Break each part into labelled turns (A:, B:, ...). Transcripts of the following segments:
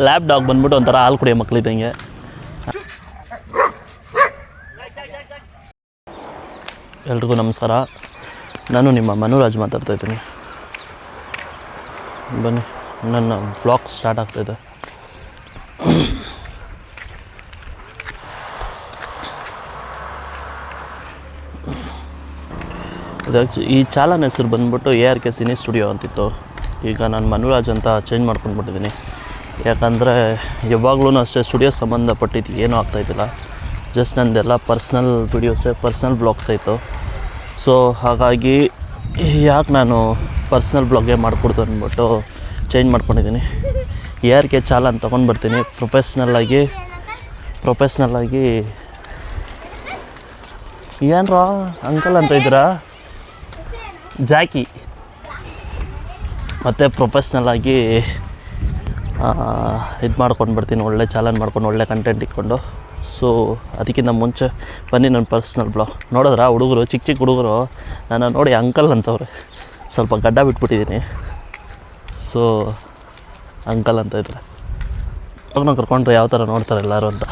A: Lab dog ಬಂದ್ಬಿಟ್ಟು ಒಂಥರ ಹಾಲು ಕುಡಿಯೋ ಮಕ್ಕಳಿದ್ದಂಗೆ. ಎಲ್ರಿಗೂ ನಮಸ್ಕಾರ. ನಾನು ನಿಮ್ಮ ಮನುರಾಜ್ ಮಾತಾಡ್ತಾ ಇದ್ದೀನಿ. ಬನ್ನಿ, ನನ್ನ ಬ್ಲಾಗ್ ಸ್ಟಾರ್ಟ್ ಆಗ್ತಾಯಿದೆ. ಈ ಚಾನಲ್ ಹೆಸರು ಬಂದ್ಬಿಟ್ಟು ARK ಸಿನಿ ಸ್ಟುಡಿಯೋ ಅಂತಿತ್ತು. ಈಗ ನಾನು ಮನುರಾಜ್ ಅಂತ ಚೇಂಜ್ ಮಾಡ್ಕೊಂಡ್ಬಿಟ್ಟಿದ್ದೀನಿ. ಯಾಕಂದರೆ ಯಾವಾಗಲೂ ಅಷ್ಟೇ ಸ್ಟುಡಿಯೋ ಸಂಬಂಧಪಟ್ಟಿದ್ದು ಏನೂ ಆಗ್ತಾಯಿದ್ದಿಲ್ಲ. ಜಸ್ಟ್ ನಂದೆಲ್ಲ ಪರ್ಸ್ನಲ್ ವೀಡಿಯೋಸೇ, ಪರ್ಸ್ನಲ್ ಬ್ಲಾಗ್ಸ್ ಆಯಿತು. ಸೊ ಹಾಗಾಗಿ ಯಾಕೆ ನಾನು ಪರ್ಸ್ನಲ್ ಬ್ಲಾಗೇ ಮಾಡಿಕೊಡ್ತು ಅಂದ್ಬಿಟ್ಟು ಚೇಂಜ್ ಮಾಡ್ಕೊಂಡಿದ್ದೀನಿ. ARK ಚಾನಲ್ ತೊಗೊಂಡು ಬರ್ತೀನಿ. ಪ್ರೊಫೆಷ್ನಲ್ಲಾಗಿ ಏನ್ರ ಅಂಕಲ್ ಅಂತ ಇದ್ದೀರಾ? ಜಾಕಿ ಮತ್ತು ಪ್ರೊಫೆಷ್ನಲ್ಲಾಗಿ ಇದು ಮಾಡ್ಕೊಂಡು ಬರ್ತೀನಿ. ಒಳ್ಳೆ ಚಾನಲ್ ಮಾಡ್ಕೊಂಡು ಒಳ್ಳೆ ಕಂಟೆಂಟ್ ಇಟ್ಕೊಂಡು. ಸೊ ಅದಕ್ಕಿಂತ ಮುಂಚೆ ಬನ್ನಿ ನನ್ನ ಪರ್ಸ್ನಲ್ ಬ್ಲಾಗ್ ನೋಡಿದ್ರ. ಹುಡುಗರು ಚಿಕ್ಕ ಹುಡುಗರು ನಾನು ನೋಡಿ ಅಂಕಲ್ ಅಂತವ್ರೆ. ಸ್ವಲ್ಪ ಗಡ್ಡ ಬಿಟ್ಬಿಟ್ಟಿದ್ದೀನಿ. ಸೊ ಅಂಕಲ್ ಅಂತ ಇದ್ದಾರೆ. ಇವಾಗ ಕರ್ಕೊಂಡ್ರೆ ಯಾವ ಥರ ನೋಡ್ತಾರೆ ಎಲ್ಲರೂ ಅಂತ.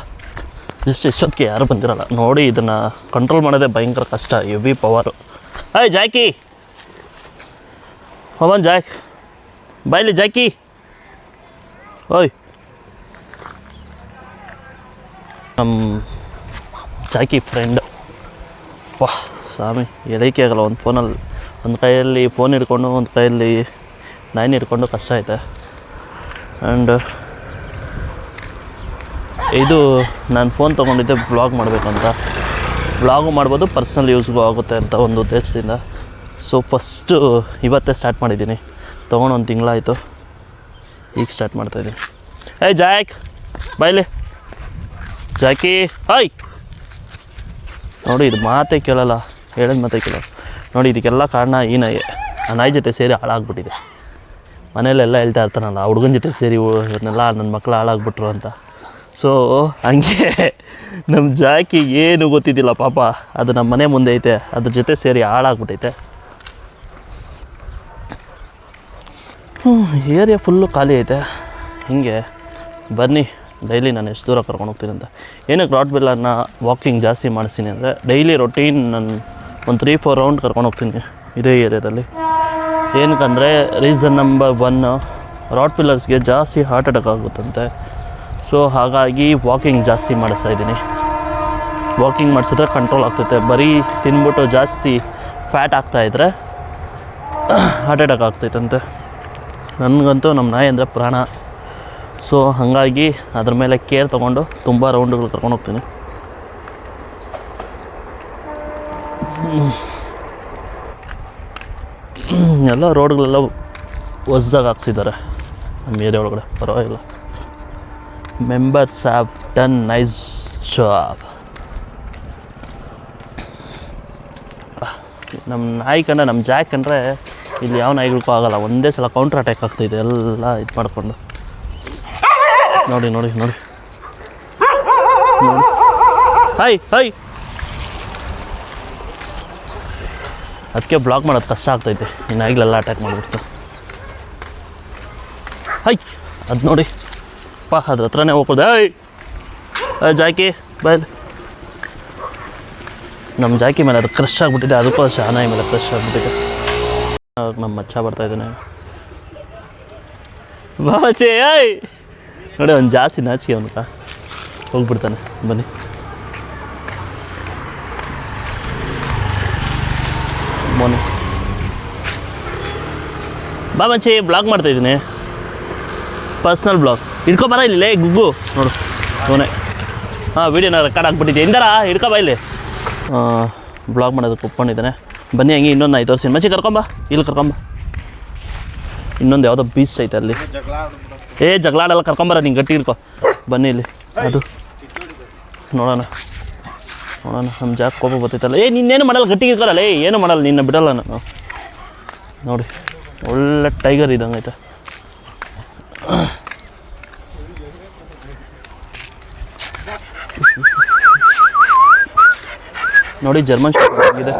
A: ಜಸ್ಟ್ ಇಷ್ಟೊತ್ತಿಗೆ ಯಾರು ಬಂದಿರಲ್ಲ ನೋಡಿ. ಇದನ್ನು ಕಂಟ್ರೋಲ್ ಮಾಡೋದೇ ಭಯಂಕರ ಕಷ್ಟ, ಹೆವಿ ಪವರು. ಹಾಯ್ ಜಾಕಿ, ಹೋಮನ್ ಜಾಕ್, ಬಾಯ್ಲಿ ಜಾಕಿ. ಓಯ್, ನಮ್ಮ ಜಾಕಿ ಫ್ರೆಂಡ್. ವಾಹ್ ಸ್ವಾಮಿ, ಹೇಳೋಕ್ಕೆ ಆಗಲ್ಲ. ಒಂದು ಫೋನಲ್ಲಿ ಒಂದು ಕೈಯಲ್ಲಿ ಫೋನ್ ಹಿಡ್ಕೊಂಡು ಒಂದು ಕೈಯಲ್ಲಿ ನಾಯಿನ ಹಿಡ್ಕೊಂಡು ಕಷ್ಟ ಐತೆ. ಆ್ಯಂಡ್ ಇದು ನಾನು ಫೋನ್ ತೊಗೊಂಡಿದ್ದೆ ಬ್ಲಾಗ್ ಮಾಡಬೇಕಂತ. ಬ್ಲಾಗು ಮಾಡ್ಬೋದು, ಪರ್ಸ್ನಲ್ ಯೂಸ್ಗೂ ಆಗುತ್ತೆ ಅಂತ ಒಂದು ಉದ್ದೇಶದಿಂದ. ಸೊ ಫಸ್ಟು ಇವತ್ತೇ ಸ್ಟಾರ್ಟ್ ಮಾಡಿದ್ದೀನಿ. ತೊಗೊಂಡು ಒಂದು ತಿಂಗಳಾಯಿತು, ಈಗ ಸ್ಟಾರ್ಟ್ ಮಾಡ್ತಾಯಿದ್ದೀನಿ. ಏಯ್ ಜಾಕ್, ಬಾಯ್ಲಿ ಜಾಕಿ. ಹಾಯ್ ನೋಡಿ, ಇದು ಮಾತೇ ಕೇಳಲ್ಲ, ಹೇಳಿದ ಮಾತೇ ಕೇಳಲ್ಲ ನೋಡಿ. ಇದಕ್ಕೆಲ್ಲ ಕಾರಣ ಈ ನಾಯಿ. ಆ ನಾಯಿ ಜೊತೆ ಸೇರಿ ಹಾಳಾಗ್ಬಿಟ್ಟಿದೆ. ಮನೆಯಲ್ಲೆಲ್ಲ ಹೇಳ್ತಾ ಇರ್ತಾನಲ್ಲ, ಆ ಹುಡುಗನ ಜೊತೆ ಸೇರಿ ಇವನ್ನೆಲ್ಲ ನನ್ನ ಮಕ್ಕಳು ಹಾಳಾಗ್ಬಿಟ್ರು ಅಂತ. ಸೊ ಹಂಗೆ ನಮ್ಮ ಜಾಕಿ ಏನು ಗೊತ್ತಿದ್ದಿಲ್ಲ ಪಾಪ. ಅದು ನಮ್ಮ ಮನೆ ಮುಂದೆ ಐತೆ, ಅದ್ರ ಜೊತೆ ಸೇರಿ ಹಾಳಾಗ್ಬಿಟ್ಟೈತೆ. ಏರಿಯಾ ಫುಲ್ಲು ಖಾಲಿ ಐತೆ. ಹೀಗೆ ಬನ್ನಿ, ಡೈಲಿ ನಾನು ಎಷ್ಟು ದೂರ ಕರ್ಕೊಂಡು ಹೋಗ್ತೀನಿ ಅಂತ. ಏನಕ್ಕೆ ರಾಟ್ವಿಲ್ಲರ್ನ ವಾಕಿಂಗ್ ಜಾಸ್ತಿ ಮಾಡಿಸ್ತೀನಿ ಅಂದರೆ, ಡೈಲಿ ರೊಟೀನ್ ನಾನು ಒಂದು 3-4 ರೌಂಡ್ ಕರ್ಕೊಂಡು ಹೋಗ್ತೀನಿ ಇದೇ ಏರಿಯಾದಲ್ಲಿ. ಏನಕ್ಕಂದರೆ ರೀಸನ್ ನಂಬರ್ 1, ರಾಟ್ವಿಲ್ಲರ್ಸ್ಗೆ ಜಾಸ್ತಿ ಹಾರ್ಟ್ ಅಟ್ಯಾಕ್ ಆಗುತ್ತಂತೆ. ಸೊ ಹಾಗಾಗಿ ವಾಕಿಂಗ್ ಜಾಸ್ತಿ ಮಾಡಿಸ್ತಾಯಿದ್ದೀನಿ. ವಾಕಿಂಗ್ ಮಾಡಿಸಿದ್ರೆ ಕಂಟ್ರೋಲ್ ಆಗ್ತೈತೆ. ಬರೀ ತಿಂದ್ಬಿಟ್ಟು ಜಾಸ್ತಿ ಫ್ಯಾಟ್ ಆಗ್ತಾಯಿದ್ರೆ ಹಾರ್ಟ್ ಅಟ್ಯಾಕ್ ಆಗ್ತೈತಂತೆ. ನನಗಂತೂ ನಮ್ಮ ನಾಯಿ ಅಂದರೆ ಪ್ರಾಣ. ಸೊ ಹಾಗಾಗಿ ಅದ್ರ ಮೇಲೆ ಕೇರ್ ತೊಗೊಂಡು ತುಂಬ ರೌಂಡ್ಗಳು ಕರ್ಕೊಂಡು ಹೋಗ್ತೀನಿ. ಎಲ್ಲ ರೋಡ್ಗಳೆಲ್ಲ ಹೊಸ್ದಾಗಿ ಹಾಕ್ಸಿದ್ದಾರೆ ನಮ್ಮ ಏರಿಯಾ ಒಳಗಡೆ. ಪರವಾಗಿಲ್ಲ, members have done nice job. ನಮ್ಮ ನಾಯಿ ಕಂಡ್ರೆ, ನಮ್ಮ ಜಾಕ್ ಕಂಡ್ರೆ ಇಲ್ಲಿ ಯಾವ ನಾಯಿಗಳಿಗೂ ಆಗೋಲ್ಲ. ಒಂದೇ ಸಲ ಕೌಂಟ್ರ್ ಅಟ್ಯಾಕ್ ಆಗ್ತಾಯಿದೆ ಎಲ್ಲ ಇದು ಮಾಡಿಕೊಂಡು. ನೋಡಿ ನೋಡಿ ನೋಡಿ ನೋಡಿ. ಹಾಯ್ ಹಾಯ್, ಅದಕ್ಕೆ ಬ್ಲಾಕ್ ಮಾಡೋದು ಕಷ್ಟ ಆಗ್ತೈತೆ. ಈ ನಾಯಿಗಳೆಲ್ಲ ಅಟ್ಯಾಕ್ ಮಾಡಿಬಿಡ್ತು. ಹಾಯ್, ಅದು ನೋಡಿ ಪಾ, ಅದ್ರ ಹತ್ರನೇ ಹೋಗೋದು. ಹಾಯ್ ಜಾಕಿ, ಬಾಯ್. ನಮ್ಮ ಜಾಕಿ ಮೇಲೆ ಅದು ಕ್ರಶ್ ಆಗಿಬಿಟ್ಟಿದೆ. ಅದಕ್ಕೂ ಅಷ್ಟೇ, ಆ ನಾಯಿ ಮೇಲೆ ಕ್ರಶ್ ಆಗಿಬಿಟ್ಟಿದೆ. ನಮ್ಮ ಮಚ್ಚ ಬರ್ತಾಯಿದ್ದಾನೆ. ಬಾಚೆ, ಏಯ್ ನೋಡಿ, ಅವ್ನು ಜಾಸ್ತಿ ನಾಚಿಕೆ, ಅವನು ಹೋಗ್ಬಿಡ್ತಾನೆ. ಬನ್ನಿ, ಮೊನ್ನೆ ಬಾ ಮಚ್ಚಿ, ಬ್ಲಾಗ್ ಮಾಡ್ತಾಯಿದ್ದೀನಿ. ಪರ್ಸ್ನಲ್ ಬ್ಲಾಗ್ ಹಿಡ್ಕೊಬಾರ ಇಲ್ಲಿ ಗುಗ್ಗು ನೋಡು ಅವನೇ. ಹಾಂ, ವೀಡಿಯೋನ ರೆಕಾರ್ಡ್ ಆಗಿಬಿಟ್ಟಿದ್ದೆ. ಇಂದಾರ ಹಿಡ್ಕೊಬಾ ಇಲ್ಲಿ. ಬ್ಲಾಗ್ ಮಾಡೋದಕ್ಕೆ ಒಪ್ಕೊಂಡಿದ್ದಾನೆ. ಬನ್ನಿ, ಹಂಗೆ ಇನ್ನೊಂದು ನಾಯಿ ತೋರಿಸ್ತೀನಿ. ಮಚ್ಚಿ ಕರ್ಕೊಂಬ, ಇಲ್ಲಿ ಕರ್ಕೊಂಬ. ಇನ್ನೊಂದು ಯಾವುದೋ ಬೀಚ್ ಐತೆ ಅಲ್ಲಿ. ಜಗಳ ಆಡಲ್ಲ, ಕರ್ಕೊಂಬರ. ನೀನು ಗಟ್ಟಿ ಹಿಡ್ಕೊ. ಬನ್ನಿ ಇಲ್ಲಿ, ಅದು ನೋಡೋಣ. ನಮ್ಮ ಜಾಕ್ ಕೋಪ ಬರ್ತೈತಲ್ಲ. ನಿನ್ನೇನು ಮಾಡಲ್ಲ, ಗಟ್ಟಿಗೆ ಇರ್ಕೊಳ್ಳಲ್ಲ. ಏನು ಮಾಡಲ್ಲ, ನಿನ್ನ ಬಿಡಲ್ಲ ನಾನು. ನೋಡಿ, ಒಳ್ಳೆ ಟೈಗರ್ ಇದ್ದಂಗೆ ಐತೆ. ನೋಡಿ ಜರ್ಮನ್ ಶಾಪರ್ಡ್ ಆಗಿದೆ.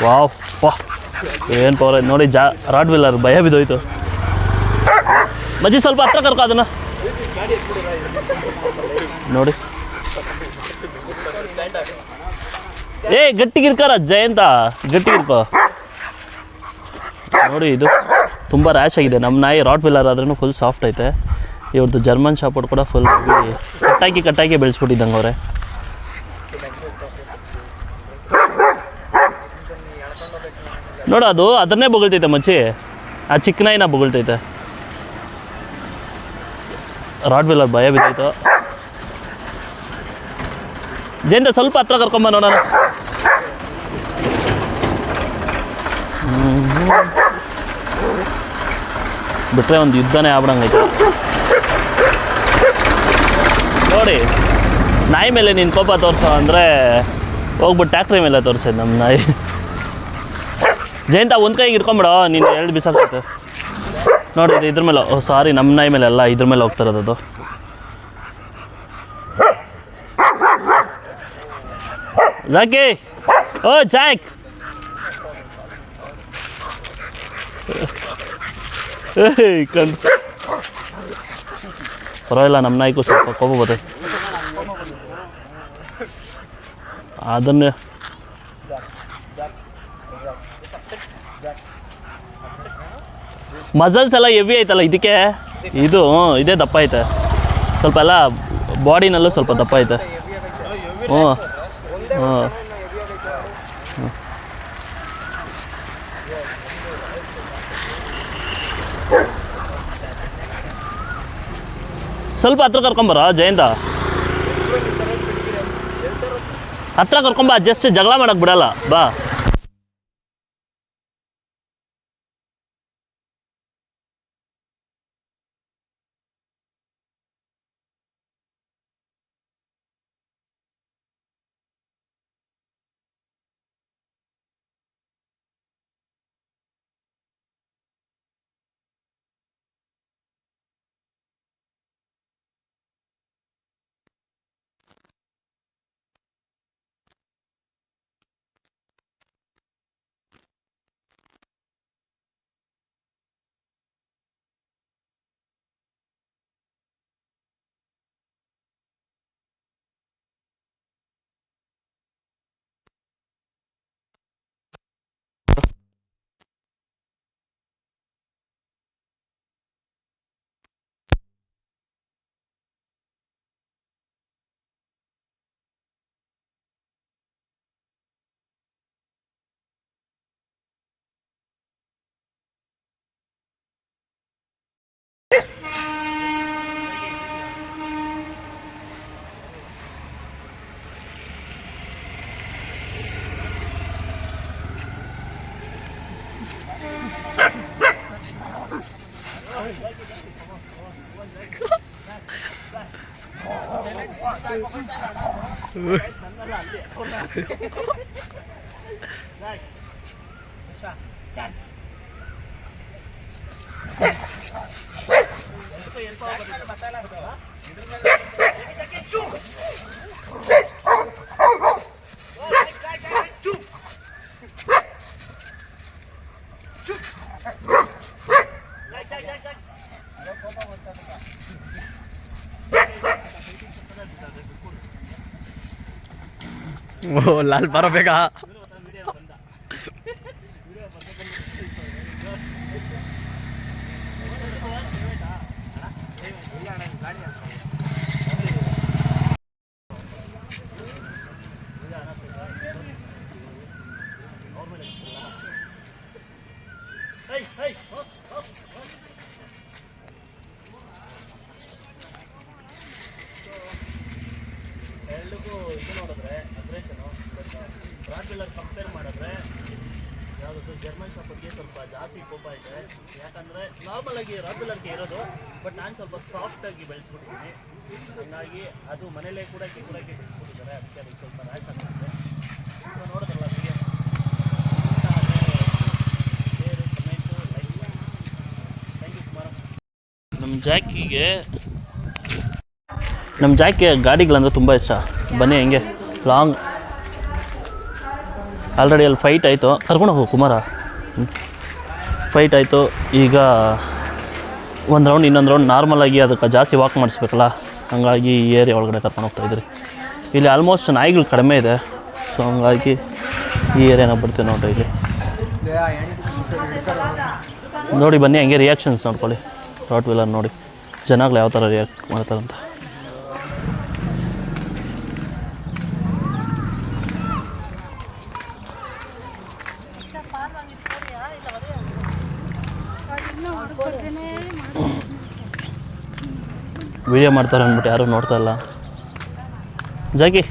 A: ವಾವ್ ವಾಹ್ ಏನು ಪವರ್ ಆಯ್ತು ನೋಡಿ. ರಾಡ್ ವಿಲ್ಲರ್ ಭಯ ಬಿದ್ದೋಯ್ತು. ಮಜ್ಜಿ ಸ್ವಲ್ಪ ಹತ್ರ ಕರ್ಕೊ ಅದನ್ನು ನೋಡಿ. ಗಟ್ಟಿಗಿರ್ಕಾರ ಜಯಂತ, ಗಟ್ಟಿಗಿರ್ಕೋ. ನೋಡಿ ಇದು ತುಂಬ ರ್ಯಾಶ್ ಆಗಿದೆ. ನಮ್ಮ ನಾಯಿ ರಾಡ್ ವಿಲ್ಲರ್ ಆದ್ರೂ ಫುಲ್ ಸಾಫ್ಟ್ ಐತೆ. ಇವ್ರದ್ದು ಜರ್ಮನ್ ಶಾಪರ್ಡ್ ಕೂಡ ಫುಲ್ ಕಟ್ಟಾಕಿ ಬೆಳೆಸ್ಬಿಟ್ಟಿದ್ದಂಗೆ ಅವರೇ. ನೋಡು ಅದು ಅದನ್ನೇ ಬೊಗಳ್ತೈತೆ ಮಚ್ಚಿ, ಆ ಚಿಕ್ಕ ನಾಯಿನ ಬೊಗಳ್ತೈತೆ. ರಾಡ್ ವಿಲ್ಲರ್ ಭಯ ಬಿದ್ದಾಯ್ತು. ಜಯಂತ ಸ್ವಲ್ಪ ಹತ್ರ ಕರ್ಕೊಂಬ ನೋಡೋಣ. ಬಿಟ್ರೆ ಒಂದು ಯುದ್ಧನೇ ಆಗ್ಬಿಡಂಗೈತೆ ನೋಡಿ. ನಾಯಿ ಮೇಲೆ ನೀನು ಕೋಪ ತೋರಿಸೋ ಅಂದರೆ ಹೋಗ್ಬಿಟ್ಟು ಟ್ಯಾಕ್ಟ್ರಿ ಮೇಲೆ ತೋರಿಸೋದು ನಮ್ಮ ನಾಯಿ. ಜಯಂತ ಒಂದು ಕೈಗೆ ಇಟ್ಕೊಂಬಿಡೋ, ನೀನು ಎರಡು ಬಿಸಾಕ್ತೈತೆ ನೋಡಿ. ಇದು ಇದ್ರ ಮೇಲೆ, ಸಾರಿ ನಮ್ಮ ನಾಯಿ ಮೇಲೆ ಅಲ್ಲ, ಇದ್ರ ಮೇಲೆ ಹೋಗ್ತಿರೋದು ಅದು. ಜಾಕಿ, ಓ ಜಾಕ್, ಪರವಾಗಿಲ್ಲ, ನಮ್ಮ ನಾಯಿಗೂ ಸ್ವಲ್ಪ ಕೋಪ ಬರುತ್ತೆ. ಅದನ್ನೇ ಮಸಲ್ಸ್ ಎಲ್ಲ ಹೆವಿ ಐತಲ್ಲ ಇದಕ್ಕೆ. ಇದು ಇದೇ ದಪ್ಪ ಐತೆ ಸ್ವಲ್ಪ, ಎಲ್ಲ ಬಾಡಿನಲ್ಲೂ ಸ್ವಲ್ಪ ದಪ್ಪ ಐತೆ. ಹ್ಞೂ ಹ್ಞೂ ಸ್ವಲ್ಪ ಹತ್ರ ಕರ್ಕೊಂಬರ ಜಯಂತ, ಹತ್ರ ಕರ್ಕೊಂಬ. ಜಸ್ಟ್ ಜಗಳ ಮಾಡಕ್ಕೆ ಬಿಡಲ್ಲ ಬಾ.
B: ಓ ಲಾಲ್ ಬರಬೇಕಾ?
A: ಎರಡಕ್ಕೂ ಇದು ನೋಡಿದ್ರೆ ಅಗ್ರೇಷನು ರಾಡ್ ವಿಲ್ಲರ್ ಕಂಪೇರ್ ಮಾಡಿದ್ರೆ ಯಾವುದದು ಜರ್ಮನ್ ಶಾಪರ್ಡ್ಗೆ ಸ್ವಲ್ಪ ಜಾಸ್ತಿ ಕೋಪ ಇದೆ. ಯಾಕಂದರೆ ನಾರ್ಮಲಾಗಿ ರಾಡ್ ವಿಲ್ಲರ್ಗೆ ಇರೋದು, ಬಟ್ ನಾನು ಸ್ವಲ್ಪ ಸಾಫ್ಟಾಗಿ ಬೆಳೆಸ್ಬಿಟ್ಟಿದ್ದೀನಿ. ಹಾಗಾಗಿ ಅದು ಮನೇಲೇ ಕೂಡ ಬೆಳೆಸ್ಬಿಟ್ಟಿದ್ದಾರೆ, ಅದಕ್ಕೆ ಅದಕ್ಕೆ ಸ್ವಲ್ಪ ರ್ಯಾಶ್ ಆಗ್ತಿದೆ. ಸೊ ನೋಡೋದಲ್ಲ video share comment like. Thank you Kumara. ನಮ್ಮ ಜಾಕಿಗೆ ಗಾಡಿಗಳಂದ್ರೆ ತುಂಬ ಇಷ್ಟ. ಬನ್ನಿ ಹೆಂಗೆ ಲಾಂಗ್ ಆಲ್ರೆಡಿ ಅಲ್ಲಿ ಫೈಟ್ ಆಯಿತು, ಕರ್ಕೊಂಡು ಹೋಗು ಕುಮಾರ. ಫೈಟ್ ಆಯಿತು. ಈಗ ಒಂದು ರೌಂಡ್ ಇನ್ನೊಂದು ರೌಂಡ್ ನಾರ್ಮಲಾಗಿ ಅದಕ್ಕೆ ಜಾಸ್ತಿ ವಾಕ್ ಮಾಡಿಸ್ಬೇಕಲ್ಲ, ಹಂಗಾಗಿ ಈ ಏರಿಯಾ ಒಳಗಡೆ ಕರ್ಕೊಂಡು ಹೋಗ್ತಾಯಿದ್ರಿ. ಇಲ್ಲಿ ಆಲ್ಮೋಸ್ಟ್ ನಾಯಿಗಳು ಕಡಿಮೆ ಇದೆ, ಸೊ ಹಂಗಾಗಿ ಈ ಏರಿಯಾನಾಗ ಬರ್ತೀವಿ ನೋಡ್ರಿ. ಇಲ್ಲಿ ನೋಡಿ ಬನ್ನಿ, ಹಂಗೆ ರಿಯಾಕ್ಷನ್ಸ್ ನೋಡ್ಕೊಳ್ಳಿ. ರಾಟ್ ವೀಲರ್ ನೋಡಿ ಜನಗಳು ಯಾವ ಥರ ರಿಯಾಕ್ಟ್ ಮಾಡ್ತಾರಂತ. ವಿಡಿಯೋ ಮಾಡ್ತಾರೆ ಅಂದ್ಬಿಟ್ಟು ಯಾರೂ ನೋಡ್ತಾ ಇಲ್ಲ. ಜಾಕಿ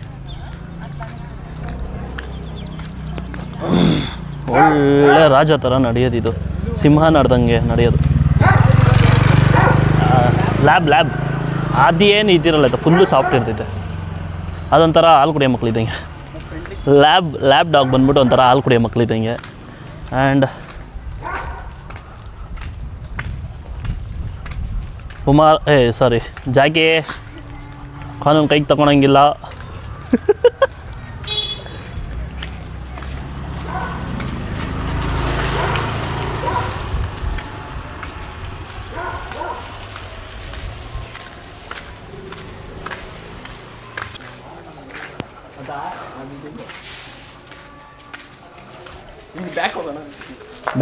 A: ಒಳ್ಳೆ ರಾಜ ಥರ ನಡೆಯೋದು, ಇದು ಸಿಂಹ ನಡೆದಂಗೆ ನಡೆಯೋದು. ಲ್ಯಾಬ್ ಅದೇನು ಇದ್ದಿರಲ್ಲ, ಇದು ಫುಲ್ಲು ಸಾಫ್ಟ್ ಇರ್ತೈತೆ. ಅದೊಂಥರ ಹಾಲು ಕುಡಿಯೋ ಮಕ್ಳಿದ್ದಂಗೆ. ಲ್ಯಾಬ್ ಡಾಗ್ ಬಂದ್ಬಿಟ್ಟು ಒಂಥರ ಹಾಲು ಕುಡಿಯೋ ಮಕ್ಳಿದ್ದಂಗೆ. ಆ್ಯಂಡ್ ಕುಮಾರ್ ಸಾರಿ ಜಾಕಿ ಕಾನೂನು ಕೈಗೆ ತಗೊಳಂಗಿಲ್ಲ.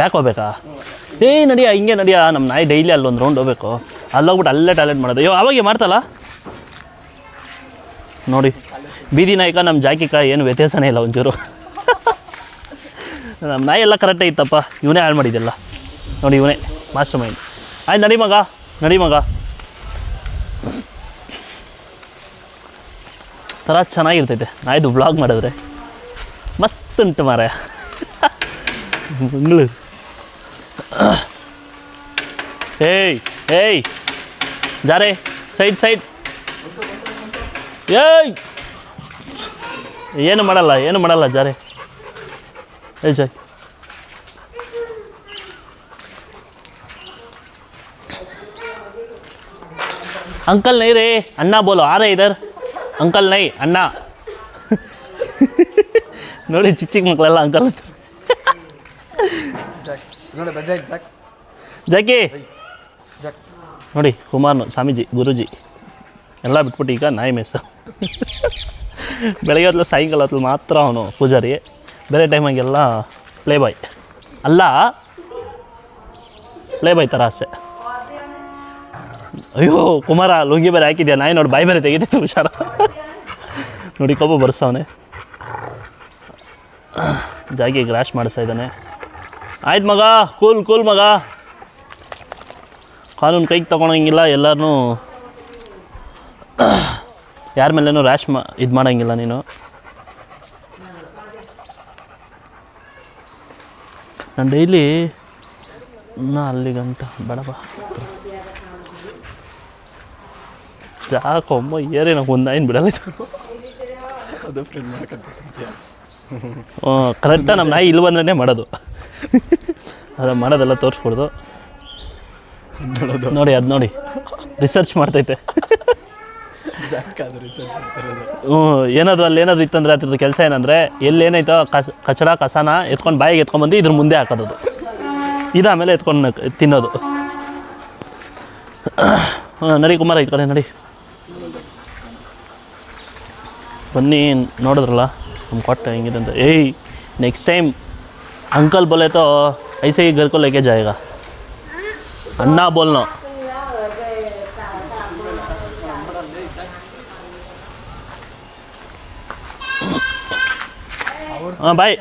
A: ಬ್ಯಾಕ್ ಹೋಗ್ಬೇಕಾ? ನಡಿಯ ಹಿಂಗೆ ನಡಿಯ, ನಮ್ಮ ನಾಯಿ ಡೈಲಿ ಅಲ್ಲೊಂದು ರೌಂಡ್ ಹೋಗ್ಬೇಕು. ಅಲ್ಲೋಗ್ಬಿಟ್ಟು ಅಲ್ಲೇ ಟಾಯ್ಲೆಟ್ ಮಾಡೋದು. ಅವಾಗೆ ಮಾಡ್ತಲ್ಲ ನೋಡಿ. ಬೀದಿ ನಾಯಿಕ ನಮ್ಮ ಜಾಕಿಕ ಏನು ವ್ಯತ್ಯಾಸನೇ ಇಲ್ಲ ಒಂಚೂರು. ನಮ್ಮ ನಾಯಿ ಎಲ್ಲ ಕರೆಕ್ಟೇ ಇತ್ತಪ್ಪ, ಇವನೇ ಹಾಳು ಮಾಡಿದ್ದೆಲ್ಲ ನೋಡಿ, ಇವನೇ ಮಾಸ್ಟರ್ ಮೈಂಡ್. ಆಯ್ತು ನಡಿ ಮಗ ಥರ ಚೆನ್ನಾಗಿರ್ತೈತೆ ನಾಯ್ದು ವ್ಲಾಗ್ ಮಾಡಿದ್ರೆ. ಮಸ್ತ್ ಉಂಟು ಮಾರ ಮಂಗಳೂರು. ಏಯ್ ಜಾರೆ ಸೈಡ್ ಏನು ಮಾಡಲ್ಲ ಜಾರೆ. ಜಾಯ್ अंकल नहीं रे, अन्ना बोलो, आ रहे इधर. अंकल नहीं, अन्ना. ನೋಡಿ ಚಿಕ್ಕ ಮಕ್ಕಳೆಲ್ಲ ಅಂಕಲ್. ಜಾಕಿ ನೋಡಿ, ಕುಮಾರ್ನು ಸ್ವಾಮೀಜಿ ಗುರೂಜಿ ಎಲ್ಲ ಬಿಟ್ಬಿಟ್ಟು ಈಗ ನಾಯಿ ಮೇಸ. ಬೆಳಗ್ಗೆ ಹೊತ್ತು ಸಾಯಂಕಾಲ ಹೊತ್ತು ಮಾತ್ರ ಅವನು ಪೂಜಾರಿ, ಬೇರೆ ಟೈಮಾಗೆಲ್ಲ ಪ್ಲೇ ಬಾಯ್ ಅಲ್ಲ, ಪ್ಲೇ ಬಾಯ್ ಥರ ಅಷ್ಟೇ. ಅಯ್ಯೋ ಕುಮಾರ ಲುಂಗಿ ಬೇರೆ ಹಾಕಿದ್ಯಾ, ನಾಯಿ ನೋಡಿ ಬಾಯಿ ಬೇರೆ ತೆಗಿತೀನಿ, ಹುಷಾರ ನೋಡಿ. ಕೊಬ್ಬ ಬರ್ಸವನೆ. ಜಾಗಿ ಗ್ರಾಶ್ ಮಾಡಿಸ್ತಾ ಇದ್ದಾನೆ. ಆಯ್ತು ಮಗ, ಕೂಲ್ ಮಗ, ಕಾನೂನು ಕೈಗೆ ತೊಗೊಳಂಗಿಲ್ಲ. ಎಲ್ಲರೂ ಯಾರ ಮೇಲೇನೂ ರ್ಯಾಶ್ ಇದು ಮಾಡೋಂಗಿಲ್ಲ ನೀನು. ನಾನು ಡೈಲಿ ಅಲ್ಲಿ ಗಂಟ ಬೇಡಪ್ಪ ಜಾಕೊಮ್ಮ ಏರೇ ನಾವು ಒಂದು ನಾಯಿನ ಬಿಡಲ್ಲ. ಕರೆಕ್ಟಾಗಿ ನಮ್ಮ ನಾಯಿ ಇಲ್ಲಿ ಬಂದ್ರೇ ಮಾಡೋದು. ಅದು ಮಾಡೋದೆಲ್ಲ ತೋರಿಸ್ಕೊಡ್ದು ನೋಡಿ. ಅದು ನೋಡಿ ರಿಸರ್ಚ್ ಮಾಡ್ತೈತೆ. ಏನಾದರೂ ಅಲ್ಲಿ ಏನಾದರೂ ಇತ್ತಂದರೆ ಅದ್ರದ್ದು ಕೆಲಸ ಏನಂದರೆ ಎಲ್ಲೇನೈತೋ ಕಸನ ಎತ್ಕೊಂಡು ಬಾಯಿಗೆ ಎತ್ಕೊಂಡ್ಬಂದು ಇದ್ರ ಮುಂದೆ ಹಾಕೋದು. ಇದು ಆಮೇಲೆ ಎತ್ಕೊಂಡು ತಿನ್ನೋದು. ನಡಿ ಕುಮಾರ, ಈ ಕಡೆ ನಡಿ. ಬನ್ನಿ, ನೋಡಿದ್ರಲ್ಲ ನಮ್ಮ ಕೊಟ್ಟ ಹೆಂಗಿದೆ ಅಂತ. नेक्स्ट टाइम अंकल बोले तो ऐसे ही घर को लेके जाएगा, अन्ना बोलना. हाँ भाई,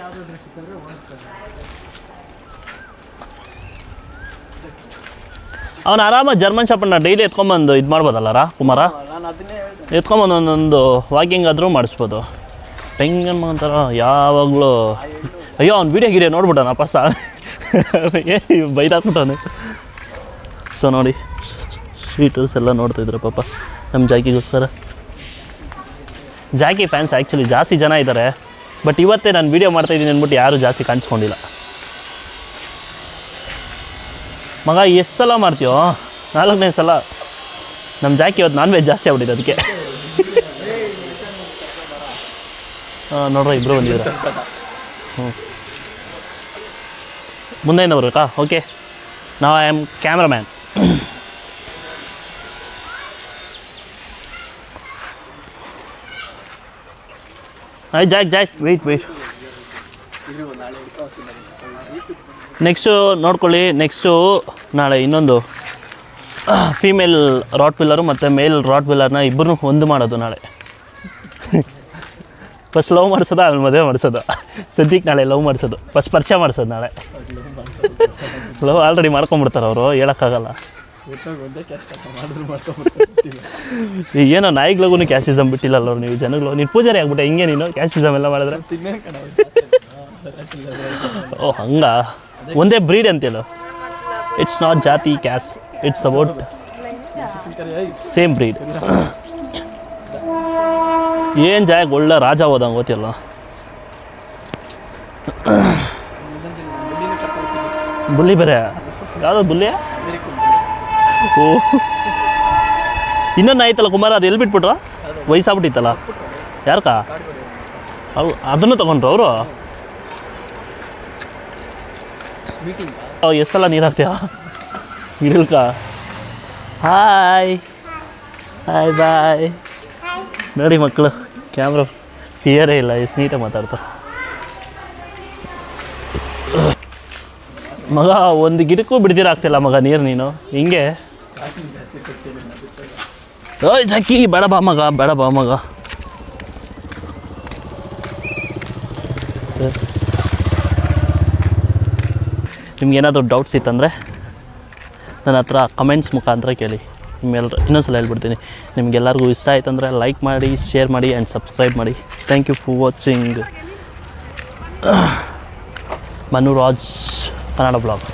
A: ಅವನು ಆರಾಮಾಗಿ ಜರ್ಮನ್ ಶಾಪನ್ನ ಡೈಲಿ ಎತ್ಕೊಂಬಂದು ಇದು ಮಾಡ್ಬೋದಲ್ಲ ಕುಮಾರ, ಎತ್ಕೊಂಬಂದು ಒಂದೊಂದು ವಾಕಿಂಗ್ ಆದರೂ ಮಾಡಿಸ್ಬೋದು. ಟೆಂಗನ್ ಅಂತಾರ ಯಾವಾಗಲೂ. ಅಯ್ಯೋ ಅವ್ನು ವೀಡಿಯೋ ಗಿಡಿಯೋ ನೋಡ್ಬಿಟ್ಟನಪ್ಪ ಬೈದಾಕ್ಬಿಟ್ಟವನು. ಸೊ ನೋಡಿ ಸ್ವೀಟರ್ಸ್ ಎಲ್ಲ ನೋಡ್ತಾಯಿದ್ರು ಪಾಪ ನಮ್ಮ ಜಾಕಿಗೋಸ್ಕರ. ಜಾಕಿ ಫ್ಯಾನ್ಸ್ ಆ್ಯಕ್ಚುಲಿ ಜಾಸ್ತಿ ಜನ ಇದ್ದಾರೆ, ಬಟ್ ಇವತ್ತೇ ನಾನು ವೀಡಿಯೋ ಮಾಡ್ತಾಯಿದ್ದೀನಿ ಅಂದ್ಬಿಟ್ಟು ಯಾರೂ ಜಾಸ್ತಿ ಕಾಣಿಸ್ಕೊಂಡಿಲ್ಲ. ಮಗ ಎಷ್ಟು ಸಲ ಮಾಡ್ತೀವೋ, 4ನೇ ಸಲ. ನಮ್ಮ ಜಾಕಿ ಇವತ್ತು ನಾನ್ ವೆಜ್ ಜಾಸ್ತಿ ಆಗ್ಬಿಟ್ಟಿದೆ ಅದಕ್ಕೆ. ನೋಡ್ರಿ ಇಬ್ಬರು ಬಂದಿದ್ದಾರೆ. ಮುಂದೆಯಿಂದ ಬರಬೇಕಾ? ಓಕೆ, ನಾವು ಐ ಆಮ್ ಕ್ಯಾಮ್ರಾಮ್ಯಾನ್. ಆಯ್ತು ಜಾಕ್ ವೆಯ್ಟ್. ನೆಕ್ಸ್ಟು ನೋಡ್ಕೊಳ್ಳಿ, ನೆಕ್ಸ್ಟು ನಾಳೆ ಇನ್ನೊಂದು ಫೀಮೇಲ್ ರಾಟ್ ವಿಲ್ಲರು ಮತ್ತು ಮೇಲ್ ರಾಟ್ ವಿಲ್ಲರ್ನ ಇಬ್ಬರನ್ನೂ ಒಂದು ಮಾಡೋದು ನಾಳೆ. ಫಸ್ಟ್ ಲವ್ ಮಾಡಿಸೋದು, ಆಮೇಲೆ ಮದುವೆ ಮಾಡಿಸೋದು. ಸದ್ಯಕ್ಕೆ ನಾಳೆ ಲವ್ ಮಾಡಿಸೋದು, ಫಸ್ಟ್ ಪರಿಚಯ ಮಾಡಿಸೋದು ನಾಳೆ. ಲವ್ ಆಲ್ರೆಡಿ ಮಾಡ್ಕೊಂಬಿಡ್ತಾರೆ ಅವರು, ಹೇಳೋಕ್ಕಾಗಲ್ಲ. ಈಗ ಏನೋ ನಾಯಿಗಳಿಗೂ ಕ್ಯಾಸ್ಟಿಸಮ್ ಬಿಟ್ಟಿಲ್ಲಲ್ಲ ಅವ್ರು, ನೀವು ಜನಗಳು. ನೀನು ಪೂಜಾರಿ ಆಗ್ಬಿಟ್ಟೆ ಹಿಂಗೆ, ನೀನು ಕ್ಯಾಸ್ಟಿಸಮ್ ಎಲ್ಲ ಮಾಡಿದ್ರೆ. ಓ ಹಂಗ, ಒಂದೇ ಬ್ರೀಡ್ ಅಂತೇಳು. ಇಟ್ಸ್ ನಾಟ್ ಜಾತಿ caste, it's about same breed. ಏನು ಜಾಗ ಒಳ್ಳೆ ರಾಜ ಹೋದಂಗೆ ಗೊತ್ತಿಲ್ಲ. ಬುಲ್ಲಿ ಬೇರೆ, ಯಾವುದೋ ಬುಲ್ಲಿಯ? ಓ, ಇನ್ನೊಂದು ಆಯ್ತಲ್ಲ ಕುಮಾರ, ಅದು ಎಲ್ಲಿ ಬಿಟ್ಬಿಟ್ರ? ವಯಸ್ಸಾಗ್ಬಿಟ್ಟಿತ್ತಲ್ಲ. ಯಾರಕ್ಕ? ಅದನ್ನು ತಗೊಂಡ್ರು ಅವರು. ಎಷ್ಟು ಸಲ ನೀರು ಹಾಕ್ತೀಯ ಗಿಡಲ್ಕ? Hi bye. ನೋಡಿ ಮಕ್ಕಳು, ಕ್ಯಾಮ್ರಾ ಫಿಯರೇ ಇಲ್ಲ, ಎಷ್ಟು ನೀಟಾಗಿ ಮಾತಾಡ್ತಾರೆ. ಮಗ ಒಂದು ಗಿಡಕ್ಕೂ ಬಿಡ್ದಿರಾಗ್ತಿಲ್ಲ ಮಗ ನೀರು, ನೀನು ಹಿಂಗೆ. ಓಯ್ ಜಾಕಿ, ಬೇಡ ಬಾ ಮಗ. ನಿಮ್ಗೇನಾದರೂ ಡೌಟ್ಸ್ ಇತ್ತಂದರೆ ನನ್ನ ಹತ್ರ ಕಮೆಂಟ್ಸ್ ಮುಖಾಂತರ ಕೇಳಿ. ನಿಮ್ಮೆಲ್ಲರೂ ಇನ್ನೊಂದ್ಸಲ ಹೇಳ್ಬಿಡ್ತೀನಿ, ನಿಮಗೆಲ್ಲರಿಗೂ ಇಷ್ಟ ಆಯ್ತಂದರೆ ಲೈಕ್ ಮಾಡಿ, ಶೇರ್ ಮಾಡಿ ಆ್ಯಂಡ್ ಸಬ್ಸ್ಕ್ರೈಬ್ ಮಾಡಿ. Thank you for watching Manuraj Kannada blog.